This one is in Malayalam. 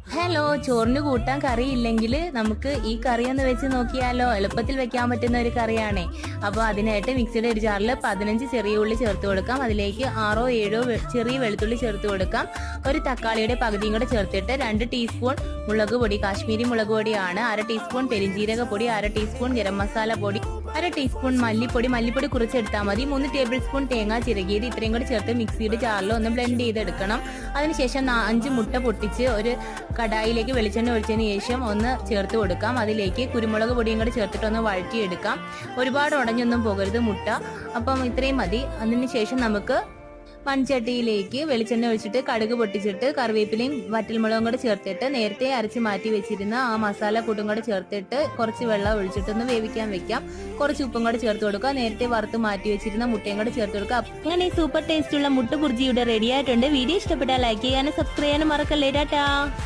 ഹലോ, ചോറിന് കൂട്ടാൻ കറി ഇല്ലെങ്കിൽ നമുക്ക് ഈ കറി ഒന്ന് വെച്ച് നോക്കിയാലോ. എളുപ്പത്തിൽ വെക്കാൻ പറ്റുന്ന ഒരു കറിയാണേ. അപ്പോൾ അതിനായിട്ട് മിക്സിയുടെ ഒരു ജാറിൽ 15 ചെറിയ ഉള്ളി ചേർത്ത് കൊടുക്കാം. അതിലേക്ക് 6 7 ചെറിയ വെളുത്തുള്ളി ചേർത്ത് കൊടുക്കാം. ഒരു തക്കാളിയുടെ പകുതിയും കൂടെ ചേർത്തിട്ട് 2 ടീസ്പൂൺ മുളക് പൊടി, കാശ്മീരി മുളക് പൊടിയാണ്, 1/2 ടീസ്പൂൺ പെരിഞ്ജീരക പൊടി, 1/2 ടീസ്പൂൺ ഗരം മസാല പൊടി, 1/2 ടീസ്പൂൺ മല്ലിപ്പൊടി കുറച്ചെടുത്താൽ മതി, 3 ടേബിൾ സ്പൂൺ തേങ്ങ ചിരകിയത്, ഇത്രയും കൂടി ചേർത്ത് മിക്സിയുടെ ജാറിൽ ഒന്ന് ബ്ലെൻഡ് ചെയ്തെടുക്കണം. അതിനുശേഷം 5 മുട്ട പൊട്ടിച്ച് ഒരു കടായിലേക്ക് വെളിച്ചെണ്ണ ഒഴിച്ചതിന് ശേഷം ഒന്ന് ചേർത്ത് കൊടുക്കാം. അതിലേക്ക് കുരുമുളക് പൊടിയും കൂടി ചേർത്തിട്ട് ഒന്ന് വഴറ്റിയെടുക്കാം. ഒരുപാട് ഉടഞ്ഞൊന്നും പോകരുത് മുട്ട. അപ്പം ഇത്രയും മതി. അതിനുശേഷം നമുക്ക് മൺചട്ടിയിലേക്ക് വെളിച്ചെണ്ണ ഒഴിച്ചിട്ട് കടുക് പൊട്ടിച്ചിട്ട് കറിവേപ്പിലയും വറ്റൽമുളകും കൂടെ ചേർത്തിട്ട് നേരത്തെ അരച്ച് മാറ്റി വെച്ചിരുന്ന ആ മസാല കൂട്ടും കൂടെ ചേർത്തിട്ട് കുറച്ച് വെള്ളം ഒഴിച്ചിട്ടൊന്ന് വേവിക്കാൻ വെക്കാം. കുറച്ച് ഉപ്പും കൂടെ ചേർത്ത് കൊടുക്കുക. നേരത്തെ വറുത്ത് മാറ്റി വെച്ചിരുന്ന മുട്ടയും കൂടെ ചേർത്ത് കൊടുക്കുക. അങ്ങനെ സൂപ്പർ ടേസ്റ്റ് ഉള്ള മുട്ട ബുർജി ഇവിടെ റെഡി ആയിട്ടുണ്ട്. വീഡിയോ ഇഷ്ടപ്പെട്ടാൽ ലൈക്ക് ചെയ്യാനും സബ്സ്ക്രൈബ് ചെയ്യാനും മറക്കല്ലേ. ടാറ്റാ.